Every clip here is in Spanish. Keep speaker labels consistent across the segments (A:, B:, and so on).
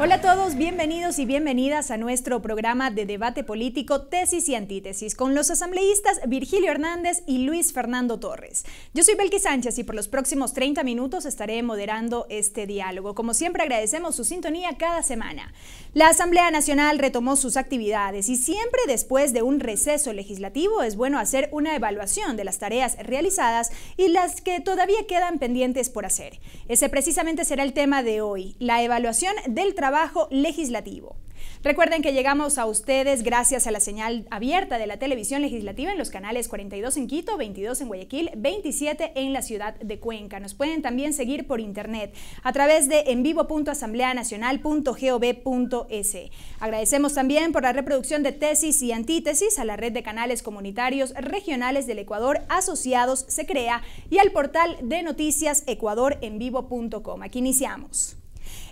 A: Hola a todos, bienvenidos y bienvenidas a nuestro programa de debate político Tesis y Antítesis con los asambleístas Virgilio Hernández y Luis Fernando Torres. Yo soy Belkis Sánchez y por los próximos 30 minutos estaré moderando este diálogo. Como siempre agradecemos su sintonía cada semana. La Asamblea Nacional retomó sus actividades y siempre después de un receso legislativo es bueno hacer una evaluación de las tareas realizadas y las que todavía quedan pendientes por hacer. Ese precisamente será el tema de hoy, la evaluación del trabajo legislativo. Recuerden que llegamos a ustedes gracias a la señal abierta de la televisión legislativa en los canales 42 en Quito, 22 en Guayaquil, 27 en la ciudad de Cuenca. Nos pueden también seguir por internet a través de envivo.asambleanacional.gov.es. Agradecemos también por la reproducción de Tesis y Antítesis a la red de canales comunitarios regionales del Ecuador asociados SECREA y al portal de noticias ecuadorenvivo.com. Aquí iniciamos.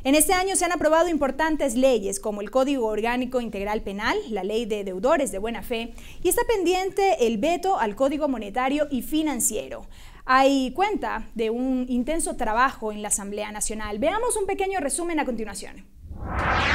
A: En este año se han aprobado importantes leyes como el Código Orgánico Integral Penal, la Ley de Deudores de Buena Fe y está pendiente el veto al Código Monetario y Financiero. Hay cuenta de un intenso trabajo en la Asamblea Nacional. Veamos un pequeño resumen a continuación.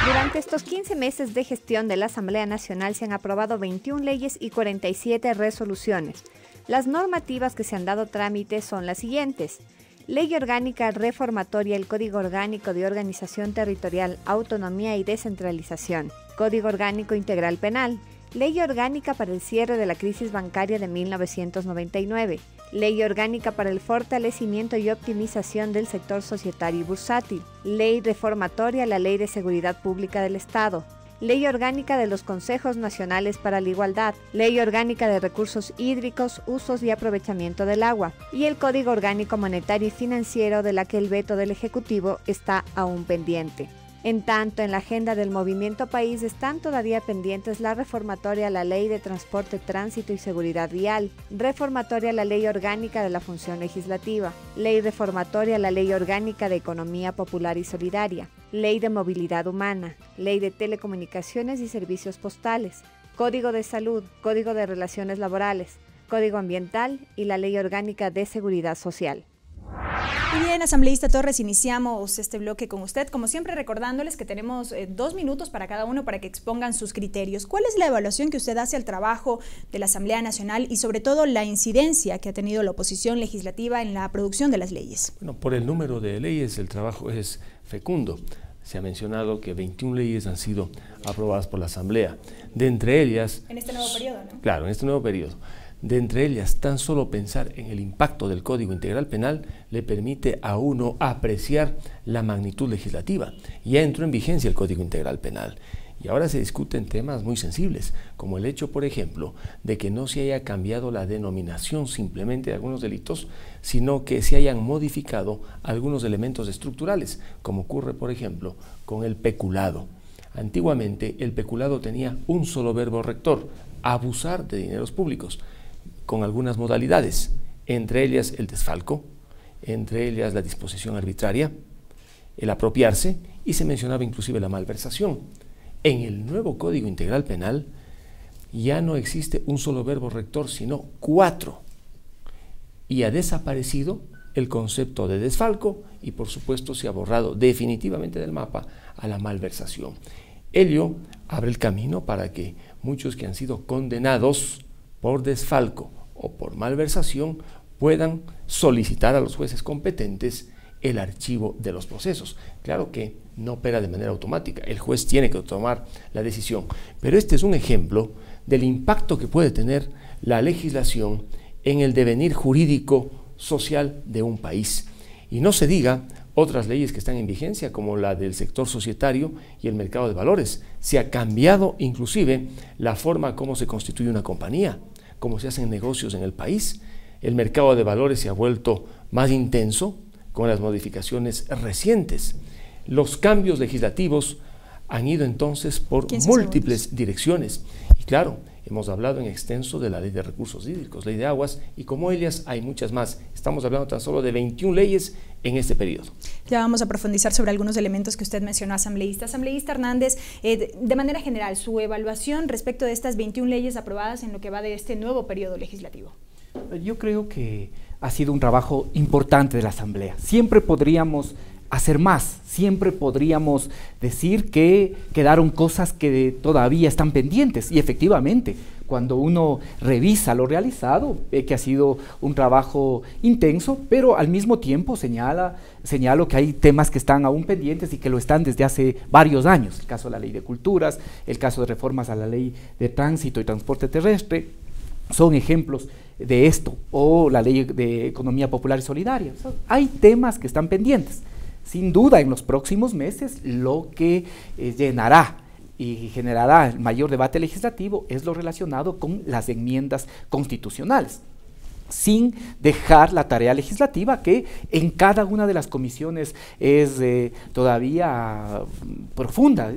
B: Durante estos 15 meses de gestión de la Asamblea Nacional se han aprobado 21 leyes y 47 resoluciones. Las normativas que se han dado trámite son las siguientes: Ley Orgánica Reformatoria del Código Orgánico de Organización Territorial, Autonomía y Descentralización, Código Orgánico Integral Penal, Ley Orgánica para el cierre de la crisis bancaria de 1999, Ley Orgánica para el fortalecimiento y optimización del sector societario y bursátil, Ley Reformatoria a la Ley de Seguridad Pública del Estado, Ley Orgánica de los Consejos Nacionales para la Igualdad, Ley Orgánica de Recursos Hídricos, Usos y Aprovechamiento del Agua y el Código Orgánico Monetario y Financiero, de la que el veto del Ejecutivo está aún pendiente. En tanto, en la agenda del Movimiento País están todavía pendientes la reformatoria a la Ley de Transporte, Tránsito y Seguridad Vial, reformatoria a la Ley Orgánica de la Función Legislativa, Ley reformatoria a la Ley Orgánica de Economía Popular y Solidaria, Ley de Movilidad Humana, Ley de Telecomunicaciones y Servicios Postales, Código de Salud, Código de Relaciones Laborales, Código Ambiental y la Ley Orgánica de Seguridad Social.
A: Y bien, asambleísta Torres, iniciamos este bloque con usted, como siempre recordándoles que tenemos 2 minutos para cada uno para que expongan sus criterios. ¿Cuál es la evaluación que usted hace al trabajo de la Asamblea Nacional y sobre todo la incidencia que ha tenido la oposición legislativa en la producción de las leyes?
C: Bueno, por el número de leyes el trabajo es fecundo. Se ha mencionado que 21 leyes han sido aprobadas por la Asamblea. De entre ellas...
A: En este nuevo periodo, ¿no?
C: Claro, en este nuevo periodo. De entre ellas, tan solo pensar en el impacto del Código Integral Penal le permite a uno apreciar la magnitud legislativa. Ya entró en vigencia el Código Integral Penal y ahora se discuten temas muy sensibles, como el hecho, por ejemplo, de que no se haya cambiado la denominación simplemente de algunos delitos, sino que se hayan modificado algunos elementos estructurales, como ocurre, por ejemplo, con el peculado. Antiguamente, el peculado tenía un solo verbo rector: abusar de dineros públicos, con algunas modalidades, entre ellas el desfalco, entre ellas la disposición arbitraria, el apropiarse, y se mencionaba inclusive la malversación. En el nuevo Código Integral Penal ya no existe un solo verbo rector, sino 4, y ha desaparecido el concepto de desfalco y por supuesto se ha borrado definitivamente del mapa a la malversación. Ello abre el camino para que muchos que han sido condenados por desfalco o por malversación puedan solicitar a los jueces competentes el archivo de los procesos. Claro que no opera de manera automática, el juez tiene que tomar la decisión, pero este es un ejemplo del impacto que puede tener la legislación en el devenir jurídico social de un país. Y no se diga otras leyes que están en vigencia, como la del sector societario y el mercado de valores. Se ha cambiado inclusive la forma como se constituye una compañía, cómo se hacen negocios en el país. El mercado de valores se ha vuelto más intenso con las modificaciones recientes. Los cambios legislativos han ido entonces por múltiples direcciones. Y claro, hemos hablado en extenso de la Ley de Recursos Hídricos, Ley de Aguas, y como ellas hay muchas más. Estamos hablando tan solo de 21 leyes en este periodo.
A: Ya vamos a profundizar sobre algunos elementos que usted mencionó, asambleísta. Asambleísta Hernández, de manera general, su evaluación respecto de estas 21 leyes aprobadas en lo que va de este nuevo periodo legislativo.
D: Yo creo que ha sido un trabajo importante de la Asamblea. Siempre podríamos hacer más. Siempre podríamos decir que quedaron cosas que todavía están pendientes, y efectivamente, cuando uno revisa lo realizado, ve que ha sido un trabajo intenso, pero al mismo tiempo señalo que hay temas que están aún pendientes y que lo están desde hace varios años. El caso de la Ley de Culturas, el caso de reformas a la Ley de Tránsito y Transporte Terrestre, son ejemplos de esto, o la Ley de Economía Popular y Solidaria. O sea, hay temas que están pendientes. Sin duda, en los próximos meses, lo que llenará y generará el mayor debate legislativo es lo relacionado con las enmiendas constitucionales, sin dejar la tarea legislativa, que en cada una de las comisiones es todavía profunda.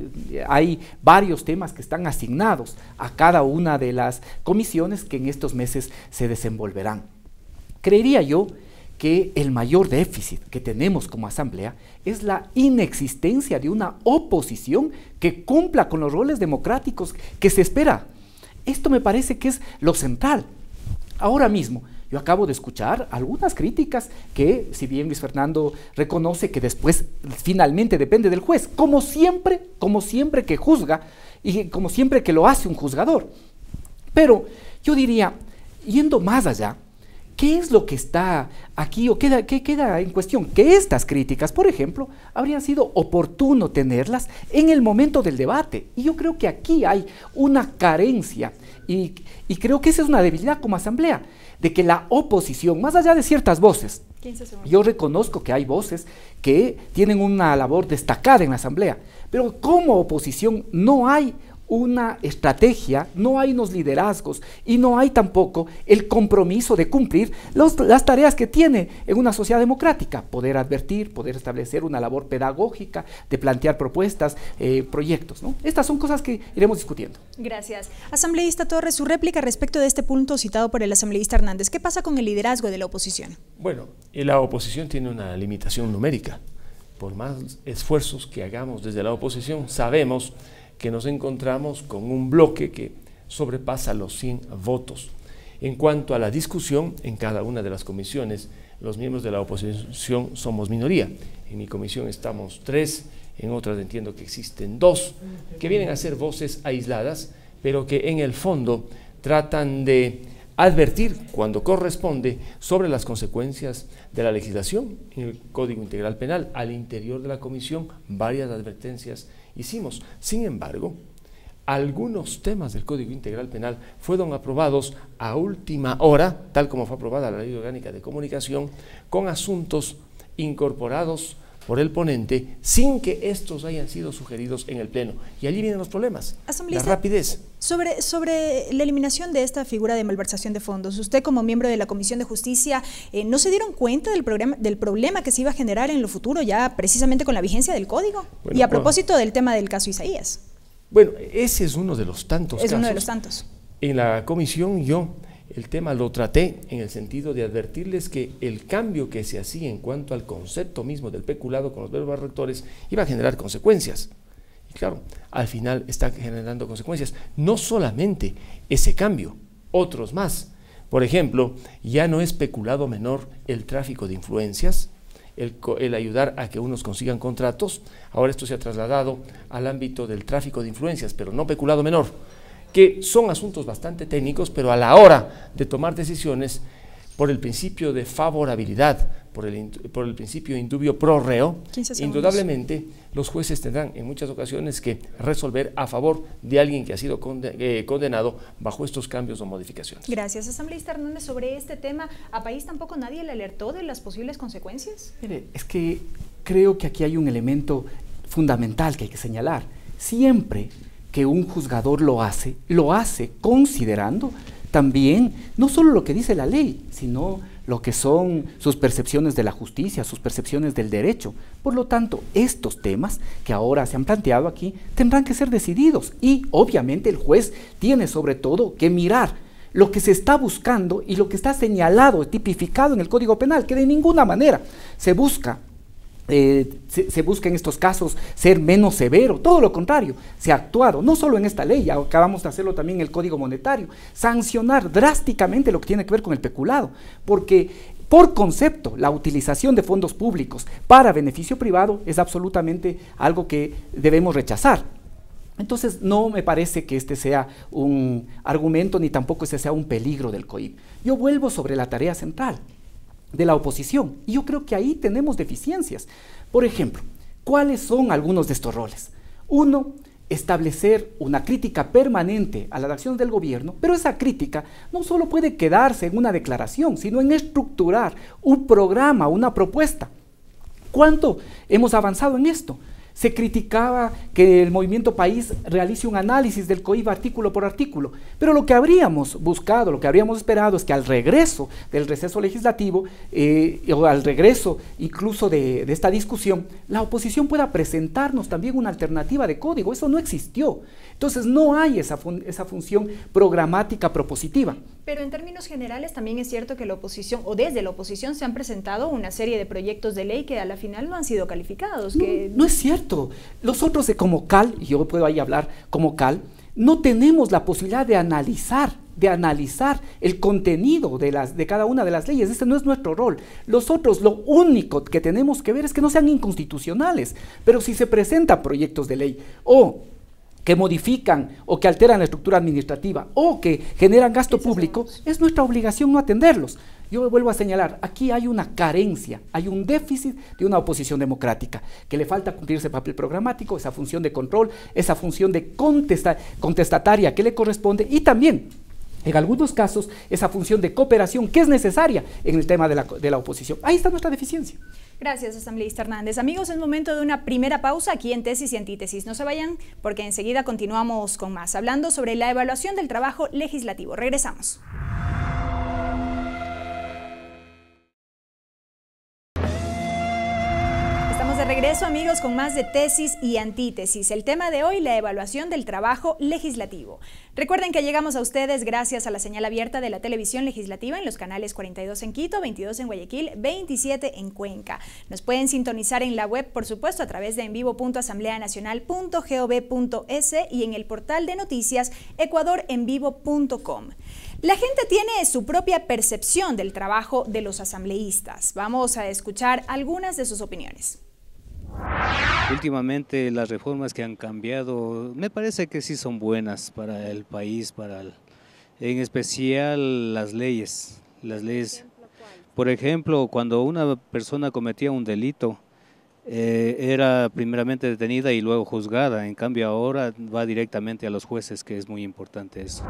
D: Hay varios temas que están asignados a cada una de las comisiones que en estos meses se desenvolverán. Creería yo que el mayor déficit que tenemos como Asamblea es la inexistencia de una oposición que cumpla con los roles democráticos que se espera. Esto me parece que es lo central. Ahora mismo, yo acabo de escuchar algunas críticas que, si bien Luis Fernando reconoce que después finalmente depende del juez, como siempre que juzga y como siempre que lo hace un juzgador. Pero yo diría, yendo más allá, ¿qué es lo que está aquí o qué queda en cuestión? Que estas críticas, por ejemplo, habrían sido oportuno tenerlas en el momento del debate. Y yo creo que aquí hay una carencia y creo que esa es una debilidad como Asamblea, de que la oposición, más allá de ciertas voces, yo reconozco que hay voces que tienen una labor destacada en la Asamblea, pero como oposición no hay una estrategia, no hay unos liderazgos y no hay tampoco el compromiso de cumplir las tareas que tiene en una sociedad democrática: poder advertir, poder establecer una labor pedagógica, de plantear propuestas, proyectos, ¿no? Estas son cosas que iremos discutiendo.
A: Gracias. Asambleísta Torres, su réplica respecto de este punto citado por el asambleísta Hernández. ¿Qué pasa con el liderazgo de la oposición?
C: Bueno, la oposición tiene una limitación numérica. Por más esfuerzos que hagamos desde la oposición, sabemos que nos encontramos con un bloque que sobrepasa los 100 votos. En cuanto a la discusión, en cada una de las comisiones, los miembros de la oposición somos minoría. En mi comisión estamos 3, en otras entiendo que existen 2, que vienen a ser voces aisladas, pero que en el fondo tratan de advertir cuando corresponde sobre las consecuencias de la legislación. En el Código Integral Penal, al interior de la comisión, varias advertencias hicimos. Sin embargo, algunos temas del Código Integral Penal fueron aprobados a última hora, tal como fue aprobada la Ley Orgánica de Comunicación, con asuntos incorporados por el ponente sin que estos hayan sido sugeridos en el Pleno. Y allí vienen los problemas, la rapidez.
A: Sobre la eliminación de esta figura de malversación de fondos, usted como miembro de la Comisión de Justicia, ¿no se dieron cuenta del problema que se iba a generar en lo futuro, ya precisamente con la vigencia del Código? Bueno, y a propósito del tema del caso Isaías.
C: Bueno, ese es uno de los tantos casos.
A: Es uno de los tantos.
C: En la comisión el tema lo traté en el sentido de advertirles que el cambio que se hacía en cuanto al concepto mismo del peculado con los verbos rectores iba a generar consecuencias. Y claro, al final está generando consecuencias. No solamente ese cambio, otros más. Por ejemplo, ya no es peculado menor el tráfico de influencias, el ayudar a que unos consigan contratos. Ahora esto se ha trasladado al ámbito del tráfico de influencias, pero no peculado menor, que son asuntos bastante técnicos, pero a la hora de tomar decisiones, por el principio de favorabilidad, por el principio indubio pro reo, indudablemente los jueces tendrán en muchas ocasiones que resolver a favor de alguien que ha sido condenado bajo estos cambios o modificaciones.
A: Gracias. Asambleísta Hernández, sobre este tema, ¿a país tampoco nadie le alertó de las posibles consecuencias?
D: Mire, es que creo que aquí hay un elemento fundamental que hay que señalar. Siempre que un juzgador lo hace considerando también no solo lo que dice la ley, sino lo que son sus percepciones de la justicia, sus percepciones del derecho. Por lo tanto, estos temas que ahora se han planteado aquí tendrán que ser decididos y obviamente el juez tiene sobre todo que mirar lo que se está buscando y lo que está señalado, tipificado en el Código Penal, que de ninguna manera se busca en estos casos ser menos severo, todo lo contrario, se ha actuado, no solo en esta ley, ya acabamos de hacerlo también en el Código Monetario, sancionar drásticamente lo que tiene que ver con el peculado, porque Por concepto, la utilización de fondos públicos para beneficio privado es absolutamente algo que debemos rechazar. Entonces, no me parece que este sea un argumento ni tampoco ese sea un peligro del COIP. Yo vuelvo sobre la tarea central de la oposición y yo creo que ahí tenemos deficiencias. Por ejemplo, ¿cuáles son algunos de estos roles? Uno, establecer una crítica permanente a las acciones del gobierno, pero esa crítica no solo puede quedarse en una declaración, sino en estructurar un programa, una propuesta. ¿Cuánto hemos avanzado en esto? Se criticaba que el Movimiento País realice un análisis del COIP artículo por artículo, pero lo que habríamos buscado, lo que habríamos esperado es que al regreso del receso legislativo o al regreso incluso de esta discusión, la oposición pueda presentarnos también una alternativa de código. Eso no existió. Entonces no hay esa función programática propositiva.
A: Pero en términos generales también es cierto que la oposición, o desde la oposición, se han presentado una serie de proyectos de ley que a la final no han sido calificados.
D: No es cierto. Nosotros como CAL, y yo puedo ahí hablar como CAL, no tenemos la posibilidad de analizar el contenido de cada una de las leyes. Ese no es nuestro rol. Nosotros lo único que tenemos que ver es que no sean inconstitucionales, pero si se presentan proyectos de ley o que modifican o que alteran la estructura administrativa o que generan gasto público, es nuestra obligación no atenderlos. Yo vuelvo a señalar, aquí hay una carencia, hay un déficit de una oposición democrática, que le falta cumplir ese papel programático, esa función de control, esa función de contestataria que le corresponde y también, en algunos casos, esa función de cooperación que es necesaria en el tema de la oposición. Ahí está nuestra deficiencia.
A: Gracias, asambleísta Hernández. Amigos, es momento de una primera pausa aquí en Tesis y Antítesis. No se vayan porque enseguida continuamos con más, hablando sobre la evaluación del trabajo legislativo. Regresamos. De regreso, amigos, con más de Tesis y Antítesis. El tema de hoy, la evaluación del trabajo legislativo. Recuerden que llegamos a ustedes gracias a la señal abierta de la televisión legislativa en los canales 42 en Quito, 22 en Guayaquil, 27 en Cuenca. Nos pueden sintonizar en la web, por supuesto, a través de envivo.asambleanacional.gov.es y en el portal de noticias ecuadorenvivo.com. La gente tiene su propia percepción del trabajo de los asambleístas. Vamos a escuchar algunas de sus opiniones.
E: Últimamente las reformas que han cambiado me parece que sí son buenas para el país, en especial las leyes. Por ejemplo, cuando una persona cometía un delito, era primeramente detenida y luego juzgada. En cambio ahora va directamente a los jueces, que es muy importante eso.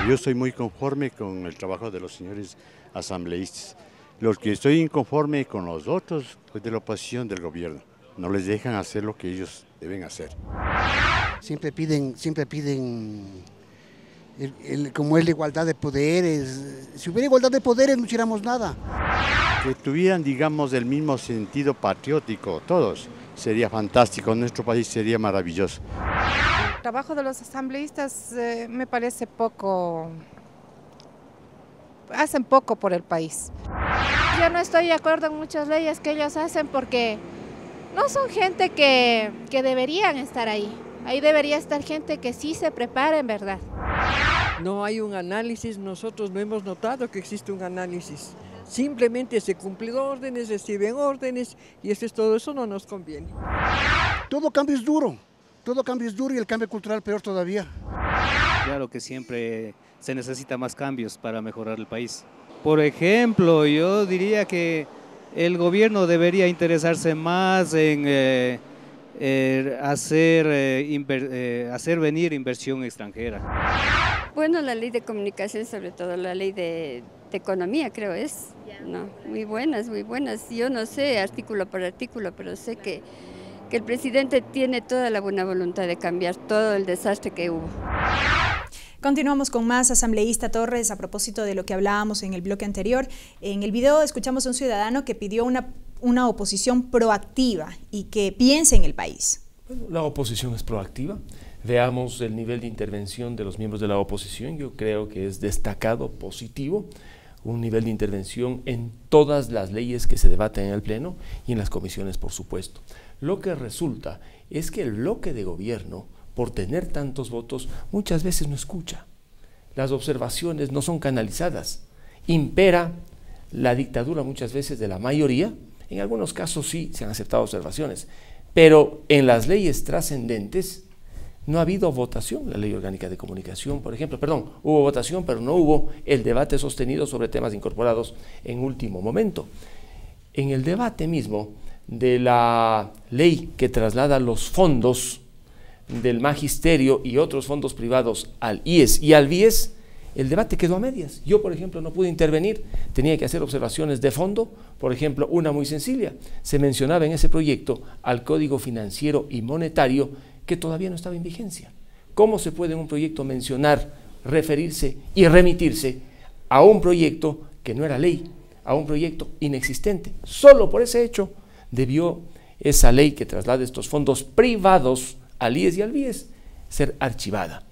F: Yo estoy muy conforme con el trabajo de los señores asambleístas. Los que estoy inconforme con los otros de la oposición del gobierno. No les dejan hacer lo que ellos deben hacer.
G: Siempre piden como es la igualdad de poderes. Si hubiera igualdad de poderes no hiciéramos nada.
F: Que tuvieran, digamos, el mismo sentido patriótico, todos, sería fantástico, nuestro país sería maravilloso.
H: El trabajo de los asambleístas me parece poco, hacen poco por el país. Yo no estoy de acuerdo en muchas leyes que ellos hacen porque no son gente que deberían estar ahí. Ahí debería estar gente que sí se prepare en verdad.
I: No hay un análisis, nosotros no hemos notado que existe un análisis. Simplemente se cumplen órdenes, reciben órdenes y eso es todo, eso no nos conviene.
G: Todo cambio es duro y el cambio cultural peor todavía.
E: Claro que siempre se necesita más cambios para mejorar el país. Por ejemplo, yo diría que el gobierno debería interesarse más en hacer venir inversión extranjera.
J: Bueno, la ley de comunicación, sobre todo la ley de economía, creo es. No, muy buenas. Yo no sé artículo por artículo, pero sé que el presidente tiene toda la buena voluntad de cambiar todo el desastre que hubo.
A: Continuamos con más, asambleísta Torres, a propósito de lo que hablábamos en el bloque anterior. En el video escuchamos a un ciudadano que pidió una oposición proactiva y que piense en el país.
C: Bueno, la oposición es proactiva. Veamos el nivel de intervención de los miembros de la oposición. Yo creo que es destacado, positivo, un nivel de intervención en todas las leyes que se debaten en el Pleno y en las comisiones, por supuesto. Lo que resulta es que el bloque de gobierno, por tener tantos votos, muchas veces no escucha. Las observaciones no son canalizadas. Impera la dictadura muchas veces de la mayoría. En algunos casos sí se han aceptado observaciones, pero en las leyes trascendentes no ha habido votación. La Ley Orgánica de Comunicación, por ejemplo, hubo votación, pero no hubo el debate sostenido sobre temas incorporados en último momento. En el debate mismo de la ley que traslada los fondos del magisterio y otros fondos privados al IES y al BIES, el debate quedó a medias. Yo, por ejemplo, no pude intervenir, tenía que hacer observaciones de fondo. Por ejemplo, una muy sencilla: se mencionaba en ese proyecto al Código Financiero y Monetario, que todavía no estaba en vigencia. ¿Cómo se puede en un proyecto mencionar, referirse y remitirse a un proyecto que no era ley, a un proyecto inexistente? Solo por ese hecho debió esa ley que traslade estos fondos privados al IES y al BIES ser archivada.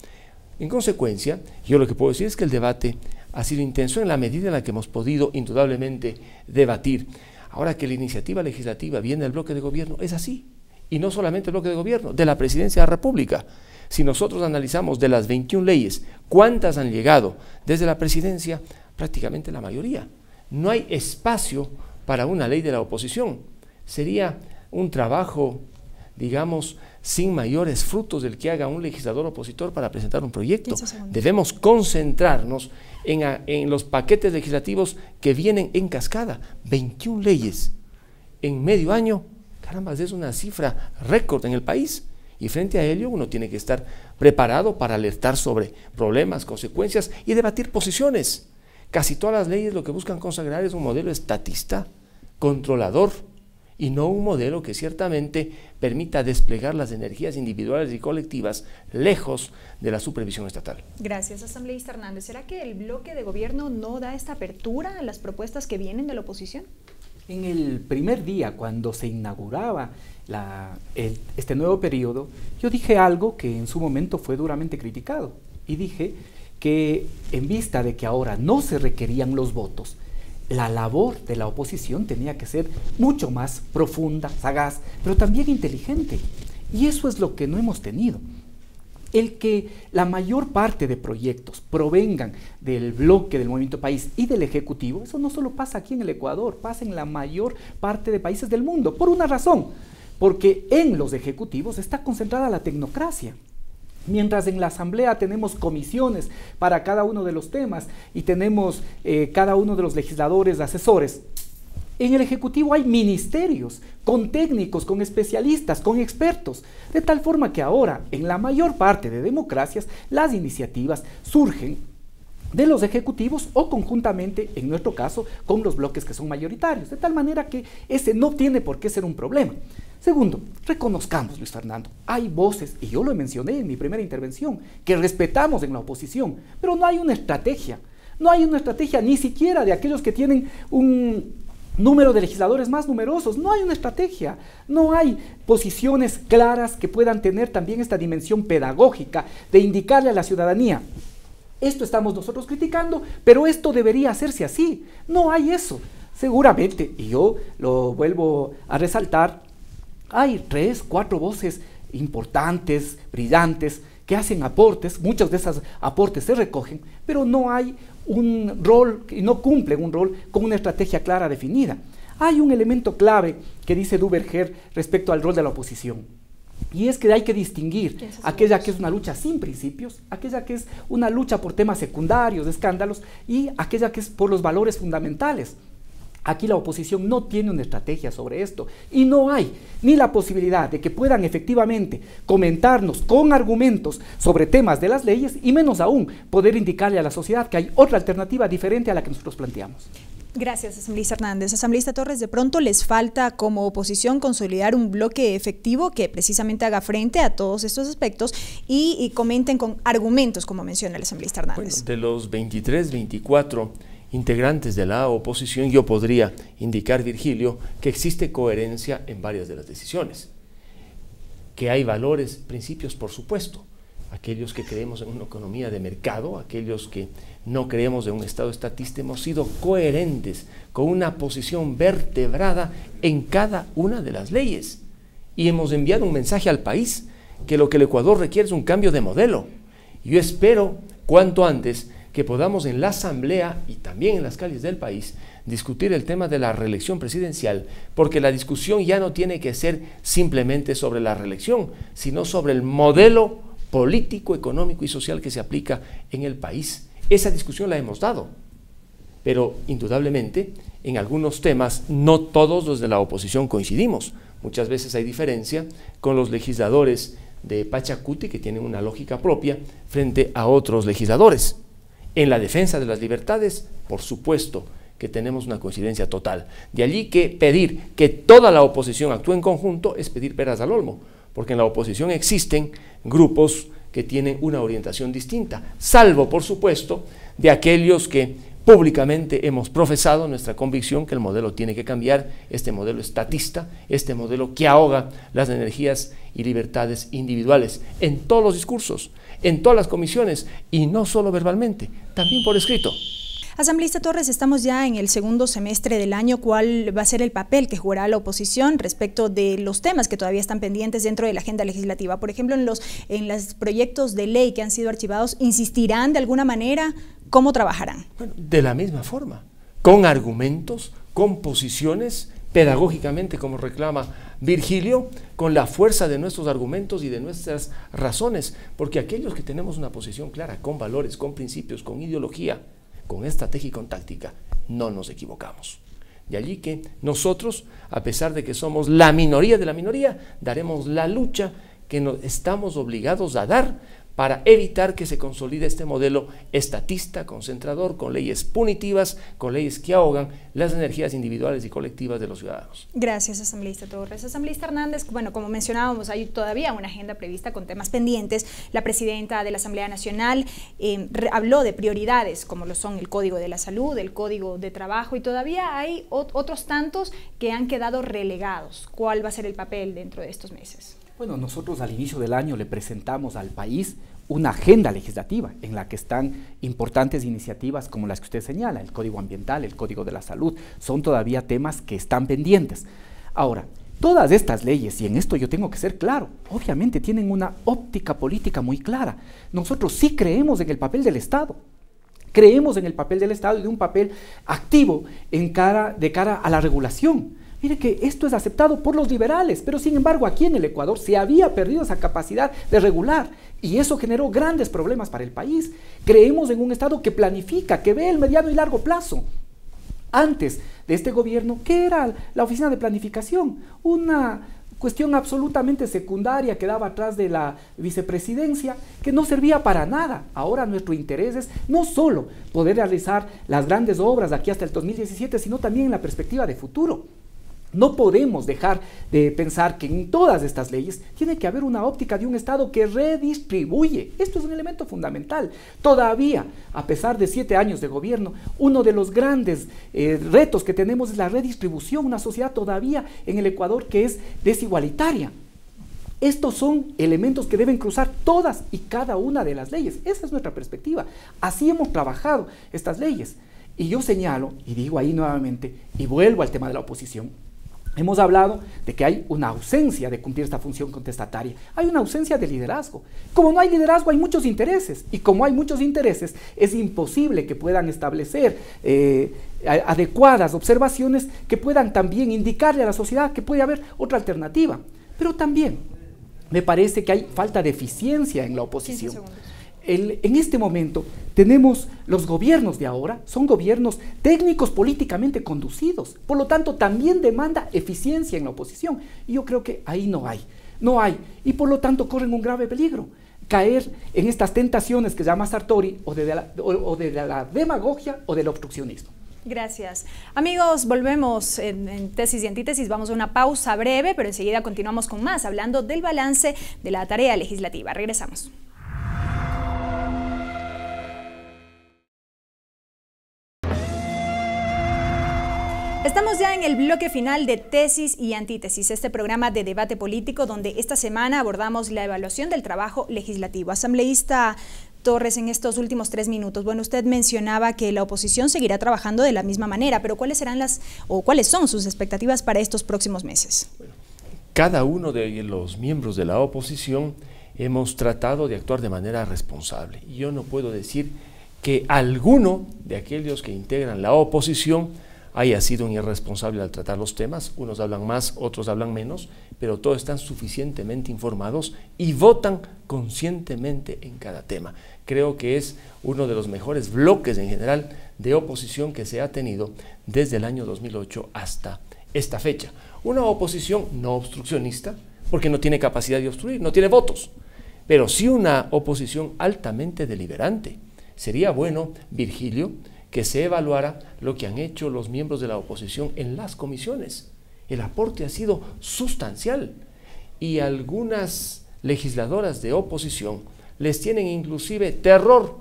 C: En consecuencia, yo lo que puedo decir es que el debate ha sido intenso en la medida en la que hemos podido indudablemente debatir. Ahora que la iniciativa legislativa viene del bloque de gobierno, es así. Y no solamente el bloque de gobierno, de la Presidencia de la República. Si nosotros analizamos de las 21 leyes, ¿cuántas han llegado desde la Presidencia? Prácticamente la mayoría. No hay espacio para una ley de la oposición. Sería un trabajo, digamos, sin mayores frutos del que haga un legislador opositor para presentar un proyecto. Debemos concentrarnos en los paquetes legislativos que vienen en cascada. 21 leyes en medio año. Caramba, es una cifra récord en el país, y frente a ello uno tiene que estar preparado para alertar sobre problemas, consecuencias y debatir posiciones. Casi todas las leyes lo que buscan consagrar es un modelo estatista, controlador, y no un modelo que ciertamente permita desplegar las energías individuales y colectivas lejos de la supervisión estatal.
A: Gracias, asambleísta Hernández. ¿Será que el bloque de gobierno no da esta apertura a las propuestas que vienen de la oposición?
D: En el primer día, cuando se inauguraba este nuevo periodo, yo dije algo que en su momento fue duramente criticado, y dije que en vista de que ahora no se requerían los votos, la labor de la oposición tenía que ser mucho más profunda, sagaz, pero también inteligente, y eso es lo que no hemos tenido. El que la mayor parte de proyectos provengan del bloque del Movimiento País y del Ejecutivo, eso no solo pasa aquí en el Ecuador, pasa en la mayor parte de países del mundo, por una razón, porque en los ejecutivos está concentrada la tecnocracia. Mientras en la Asamblea tenemos comisiones para cada uno de los temas y tenemos cada uno de los legisladores asesores, en el Ejecutivo hay ministerios con técnicos, con especialistas, con expertos, de tal forma que ahora en la mayor parte de democracias las iniciativas surgen de los ejecutivos o conjuntamente, en nuestro caso, con los bloques que son mayoritarios, de tal manera que ese no tiene por qué ser un problema. Segundo, reconozcamos, Luis Fernando, hay voces, y yo lo mencioné en mi primera intervención, que respetamos en la oposición, pero no hay una estrategia. No hay una estrategia ni siquiera de aquellos que tienen un número de legisladores más numerosos. No hay una estrategia, no hay posiciones claras que puedan tener también esta dimensión pedagógica de indicarle a la ciudadanía: esto estamos nosotros criticando, pero esto debería hacerse así. No hay eso. Seguramente, y yo lo vuelvo a resaltar, hay 3, 4 voces importantes, brillantes, que hacen aportes. Muchos de esos aportes se recogen, pero no hay un rol, y no cumplen un rol con una estrategia clara definida. Hay un elemento clave que dice Duverger respecto al rol de la oposición, y es que hay que distinguir aquella que es una lucha sin principios, aquella que es una lucha por temas secundarios, de escándalos, y aquella que es por los valores fundamentales. Aquí la oposición no tiene una estrategia sobre esto, y no hay ni la posibilidad de que puedan efectivamente comentarnos con argumentos sobre temas de las leyes, y menos aún poder indicarle a la sociedad que hay otra alternativa diferente a la que nosotros planteamos.
A: Gracias, asambleísta Hernández. Asambleísta Torres, de pronto les falta como oposición consolidar un bloque efectivo que precisamente haga frente a todos estos aspectos y comenten con argumentos, como menciona el asambleísta Hernández.
C: Bueno, de los 23, 24 integrantes de la oposición, yo podría indicar, Virgilio, que existe coherencia en varias de las decisiones, que hay valores, principios, por supuesto, aquellos que creemos en una economía de mercado, aquellos que no creemos en un Estado estatista. Hemos sido coherentes con una posición vertebrada en cada una de las leyes, y hemos enviado un mensaje al país que lo que el Ecuador requiere es un cambio de modelo. Yo espero cuanto antes que podamos en la Asamblea y también en las calles del país discutir el tema de la reelección presidencial, porque la discusión ya no tiene que ser simplemente sobre la reelección, sino sobre el modelo político, económico y social que se aplica en el país. Esa discusión la hemos dado, pero indudablemente en algunos temas no todos los de la oposición coincidimos. Muchas veces hay diferencia con los legisladores de Pachacuti, que tienen una lógica propia, frente a otros legisladores. En la defensa de las libertades, por supuesto que tenemos una coincidencia total. De allí que pedir que toda la oposición actúe en conjunto es pedir peras al olmo, porque en la oposición existen grupos que tienen una orientación distinta, salvo, por supuesto, de aquellos que públicamente hemos profesado nuestra convicción que el modelo tiene que cambiar, este modelo estatista, este modelo que ahoga las energías y libertades individuales en todos los discursos, en todas las comisiones, y no solo verbalmente, también por escrito.
A: Asambleísta Torres, estamos ya en el segundo semestre del año. ¿Cuál va a ser el papel que jugará la oposición respecto de los temas que todavía están pendientes dentro de la agenda legislativa? Por ejemplo, en los proyectos de ley que han sido archivados, ¿insistirán de alguna manera? ¿Cómo trabajarán?
C: Bueno, de la misma forma, con argumentos, con posiciones, pedagógicamente, como reclama Virgilio, con la fuerza de nuestros argumentos y de nuestras razones, porque aquellos que tenemos una posición clara, con valores, con principios, con ideología, con estrategia y con táctica, no nos equivocamos. De allí que nosotros, a pesar de que somos la minoría de la minoría, daremos la lucha que nos estamos obligados a dar para evitar que se consolide este modelo estatista, concentrador, con leyes punitivas, con leyes que ahogan las energías individuales y colectivas de los ciudadanos.
A: Gracias, asambleísta Torres. Asambleísta Hernández, bueno, como mencionábamos, hay todavía una agenda prevista con temas pendientes. La presidenta de la Asamblea Nacional habló de prioridades, como lo son el Código de la Salud, el Código de Trabajo, y todavía hay otros tantos que han quedado relegados. ¿Cuál va a ser el papel dentro de estos meses?
D: Bueno, nosotros al inicio del año le presentamos al país una agenda legislativa en la que están importantes iniciativas como las que usted señala, el Código Ambiental, el Código de la Salud, son todavía temas que están pendientes. Ahora, todas estas leyes, y en esto yo tengo que ser claro, obviamente tienen una óptica política muy clara. Nosotros sí creemos en el papel del Estado. Creemos en el papel del Estado y de un papel activo de cara a la regulación. Mire que esto es aceptado por los liberales, pero sin embargo aquí en el Ecuador se había perdido esa capacidad de regular y eso generó grandes problemas para el país. Creemos en un Estado que planifica, que ve el mediano y largo plazo. Antes de este gobierno, ¿qué era la oficina de planificación? Una cuestión absolutamente secundaria que daba atrás de la vicepresidencia, que no servía para nada. Ahora nuestro interés es no solo poder realizar las grandes obras de aquí hasta el 2017, sino también en la perspectiva de futuro. No podemos dejar de pensar que en todas estas leyes tiene que haber una óptica de un Estado que redistribuye. Esto es un elemento fundamental. Todavía, a pesar de 7 años de gobierno, uno de los grandes retos que tenemos es la redistribución, una sociedad todavía en el Ecuador que es desigualitaria. Estos son elementos que deben cruzar todas y cada una de las leyes. Esa es nuestra perspectiva. Así hemos trabajado estas leyes. Y yo señalo, y digo ahí nuevamente, y vuelvo al tema de la oposición, hemos hablado de que hay una ausencia de cumplir esta función contestataria. Hay una ausencia de liderazgo. Como no hay liderazgo, hay muchos intereses. Y como hay muchos intereses, es imposible que puedan establecer adecuadas observaciones que puedan también indicarle a la sociedad que puede haber otra alternativa. Pero también me parece que hay falta de eficiencia en la oposición. En este momento tenemos los gobiernos de ahora, son gobiernos técnicos políticamente conducidos, por lo tanto también demanda eficiencia en la oposición, y yo creo que ahí no hay, y por lo tanto corren un grave peligro, caer en estas tentaciones que llama Sartori, o de la demagogia o del obstruccionismo.
A: Gracias. Amigos, volvemos en Tesis y Antítesis, vamos a una pausa breve, pero enseguida continuamos con más, hablando del balance de la tarea legislativa. Regresamos. Estamos ya en el bloque final de Tesis y Antítesis, este programa de debate político donde esta semana abordamos la evaluación del trabajo legislativo. Asambleísta Torres, en estos últimos 3 minutos, bueno, usted mencionaba que la oposición seguirá trabajando de la misma manera, pero ¿cuáles son sus expectativas para estos próximos meses?
C: Bueno, cada uno de los miembros de la oposición hemos tratado de actuar de manera responsable. Yo no puedo decir que alguno de aquellos que integran la oposición haya sido un irresponsable al tratar los temas. Unos hablan más, otros hablan menos, pero todos están suficientemente informados y votan conscientemente en cada tema. Creo que es uno de los mejores bloques en general de oposición que se ha tenido desde el año 2008 hasta esta fecha. Una oposición no obstruccionista, porque no tiene capacidad de obstruir, no tiene votos, pero sí una oposición altamente deliberante. Sería bueno, Virgilio, que se evaluara lo que han hecho los miembros de la oposición en las comisiones. El aporte ha sido sustancial y algunas legisladoras de oposición les tienen inclusive terror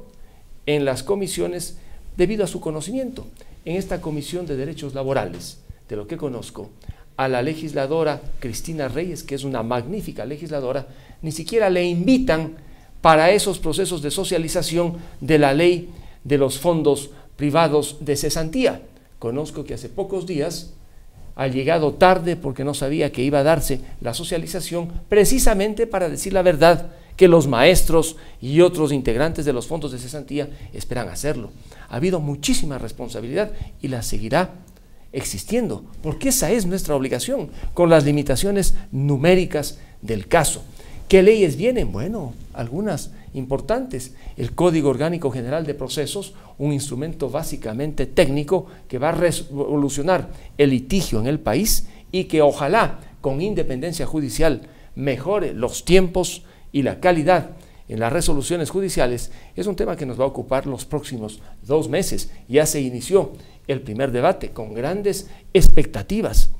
C: en las comisiones debido a su conocimiento. En esta Comisión de Derechos Laborales, de lo que conozco, a la legisladora Cristina Reyes, que es una magnífica legisladora, ni siquiera le invitan para esos procesos de socialización de la ley de los fondos privados de cesantía. Conozco que hace pocos días ha llegado tarde porque no sabía que iba a darse la socialización, precisamente para decir la verdad, que los maestros y otros integrantes de los fondos de cesantía esperan hacerlo. Ha habido muchísima responsabilidad y la seguirá existiendo, porque esa es nuestra obligación, con las limitaciones numéricas del caso. ¿Qué leyes vienen? Bueno, algunas importantes. El Código Orgánico General de Procesos, un instrumento básicamente técnico que va a revolucionar el litigio en el país y que ojalá con independencia judicial mejore los tiempos y la calidad en las resoluciones judiciales. Es un tema que nos va a ocupar los próximos 2 meses. Ya se inició el primer debate con grandes expectativas.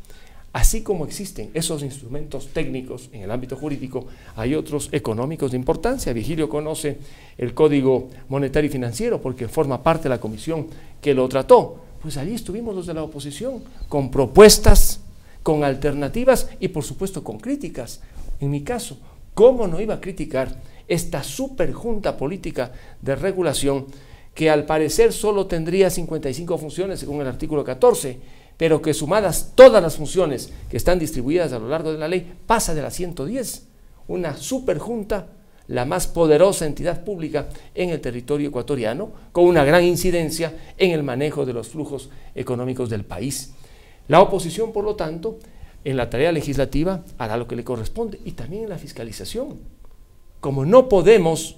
C: Así como existen esos instrumentos técnicos en el ámbito jurídico, hay otros económicos de importancia. Virgilio conoce el Código Monetario y Financiero porque forma parte de la comisión que lo trató. Pues allí estuvimos los de la oposición, con propuestas, con alternativas y por supuesto con críticas. En mi caso, ¿cómo no iba a criticar esta superjunta política de regulación que al parecer solo tendría 55 funciones según el artículo 14, pero que sumadas todas las funciones que están distribuidas a lo largo de la ley, pasa de las 110. Una superjunta, la más poderosa entidad pública en el territorio ecuatoriano, con una gran incidencia en el manejo de los flujos económicos del país. La oposición, por lo tanto, en la tarea legislativa hará lo que le corresponde y también en la fiscalización. Como no podemos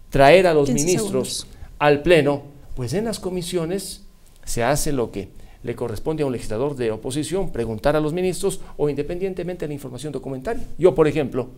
C: traer a los ministros al pleno, pues en las comisiones se hace lo que le corresponde a un legislador de oposición, preguntar a los ministros o independientemente de la información documentaria. Yo, por ejemplo,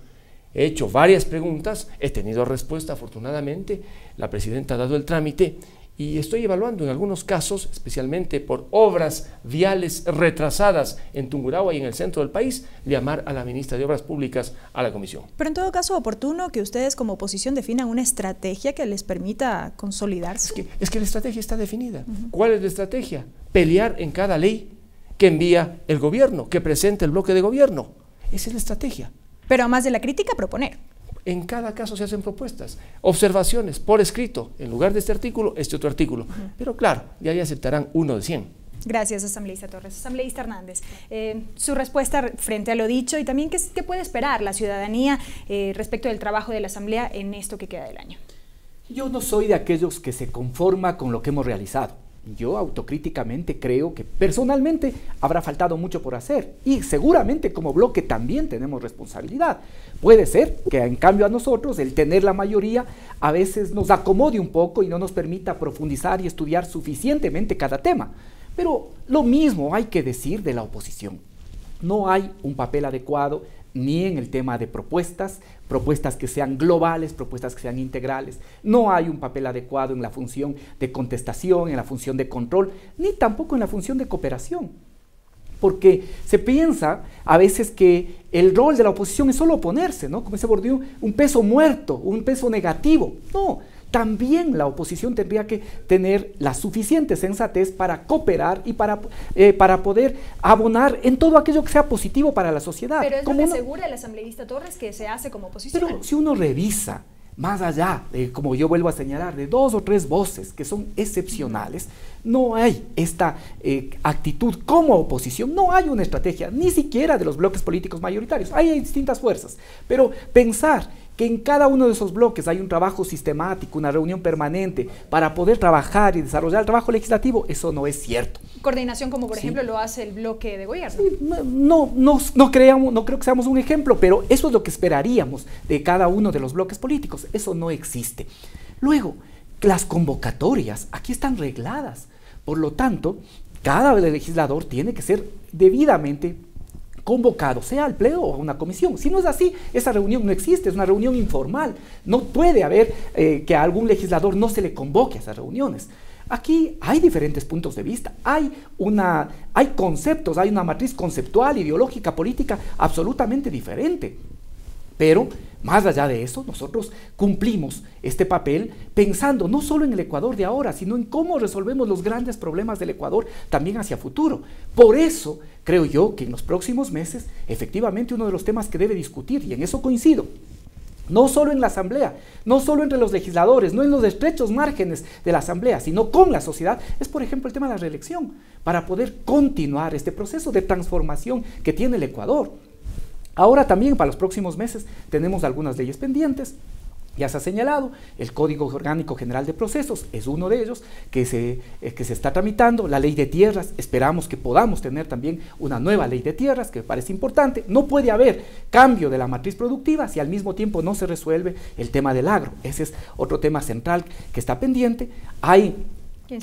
C: he hecho varias preguntas, he tenido respuesta afortunadamente, la presidenta ha dado el trámite y estoy evaluando en algunos casos, especialmente por obras viales retrasadas en Tungurahua y en el centro del país, llamar a la ministra de Obras Públicas a la comisión.
A: Pero en todo caso, oportuno que ustedes como oposición definan una estrategia que les permita consolidarse.
C: Es que la estrategia está definida. ¿Cuál es la estrategia? Pelear en cada ley que envía el gobierno, que presenta el bloque de gobierno. Esa es la estrategia.
A: Pero además de la crítica, proponer.
C: En cada caso se hacen propuestas, observaciones por escrito, en lugar de este artículo, este otro artículo. Pero claro, de ahí aceptarán 1 de 100.
A: Gracias, asambleísta Torres. Asambleísta Hernández, su respuesta frente a lo dicho y también qué puede esperar la ciudadanía respecto del trabajo de la Asamblea en esto que queda del año.
D: Yo no soy de aquellos que se conforma con lo que hemos realizado. Yo autocríticamente creo que personalmente habrá faltado mucho por hacer y seguramente como bloque también tenemos responsabilidad. Puede ser que en cambio a nosotros el tener la mayoría a veces nos acomode un poco y no nos permita profundizar y estudiar suficientemente cada tema. Pero lo mismo hay que decir de la oposición. No hay un papel adecuado ni en el tema de propuestas que sean globales, propuestas que sean integrales. No hay un papel adecuado en la función de contestación, en la función de control, ni tampoco en la función de cooperación. Porque se piensa a veces que el rol de la oposición es solo oponerse, ¿no? Como ese Bourdieu, un peso muerto, un peso negativo. No, también la oposición tendría que tener la suficiente sensatez para cooperar y para poder abonar en todo aquello que sea positivo para la sociedad.
A: Pero es lo que asegura el asambleísta Torres que se hace como oposición.
D: Pero si uno revisa, más allá de, como yo vuelvo a señalar, de 2 o 3 voces que son excepcionales, no hay esta actitud como oposición, no hay una estrategia, ni siquiera de los bloques políticos mayoritarios, hay distintas fuerzas, pero pensar que en cada uno de esos bloques hay un trabajo sistemático, una reunión permanente para poder trabajar y desarrollar el trabajo legislativo, eso no es cierto.
A: Coordinación como por ejemplo lo hace el bloque de gobierno.
D: Sí, no creo que seamos un ejemplo, pero eso es lo que esperaríamos de cada uno de los bloques políticos. Eso no existe. Luego, las convocatorias aquí están regladas. Por lo tanto, cada legislador tiene que ser debidamente convocado, sea al pleno o a una comisión. Si no es así, esa reunión no existe, es una reunión informal. No puede haber que a algún legislador no se le convoque a esas reuniones. Aquí hay diferentes puntos de vista, hay conceptos, hay una matriz conceptual, ideológica, política absolutamente diferente. Pero, más allá de eso, nosotros cumplimos este papel pensando no solo en el Ecuador de ahora, sino en cómo resolvemos los grandes problemas del Ecuador también hacia futuro. Por eso, creo yo que en los próximos meses, efectivamente, uno de los temas que debe discutir, y en eso coincido, no solo en la Asamblea, no solo entre los legisladores, no en los estrechos márgenes de la Asamblea, sino con la sociedad, es por ejemplo el tema de la reelección, para poder continuar este proceso de transformación que tiene el Ecuador. Ahora también para los próximos meses tenemos algunas leyes pendientes. Ya se ha señalado, el Código Orgánico General de Procesos es uno de ellos que se está tramitando, la ley de tierras, esperamos que podamos tener también una nueva ley de tierras que me parece importante. No puede haber cambio de la matriz productiva si al mismo tiempo no se resuelve el tema del agro. Ese es otro tema central que está pendiente. Hay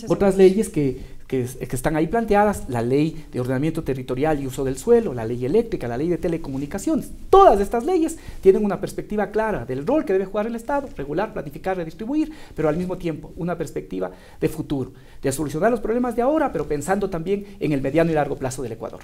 D: otras leyes que están ahí planteadas, la ley de ordenamiento territorial y uso del suelo, la ley eléctrica, la ley de telecomunicaciones. Todas estas leyes tienen una perspectiva clara del rol que debe jugar el Estado, regular, planificar, redistribuir, pero al mismo tiempo una perspectiva de futuro, de solucionar los problemas de ahora, pero pensando también en el mediano y largo plazo del Ecuador.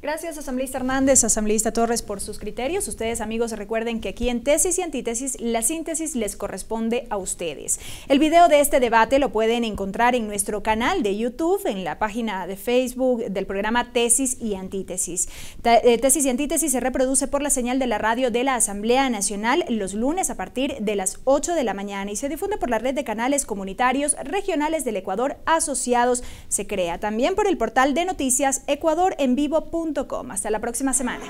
A: Gracias, asambleísta Hernández, asambleísta Torres, por sus criterios. Ustedes, amigos, recuerden que aquí en Tesis y Antítesis, la síntesis les corresponde a ustedes. El video de este debate lo pueden encontrar en nuestro canal de YouTube, en la página de Facebook del programa Tesis y Antítesis. Tesis y Antítesis se reproduce por la señal de la radio de la Asamblea Nacional los lunes a partir de las 8 de la mañana y se difunde por la red de canales comunitarios regionales del Ecuador asociados. Se crea también por el portal de noticias ecuadorenvivo.com. Hasta la próxima semana.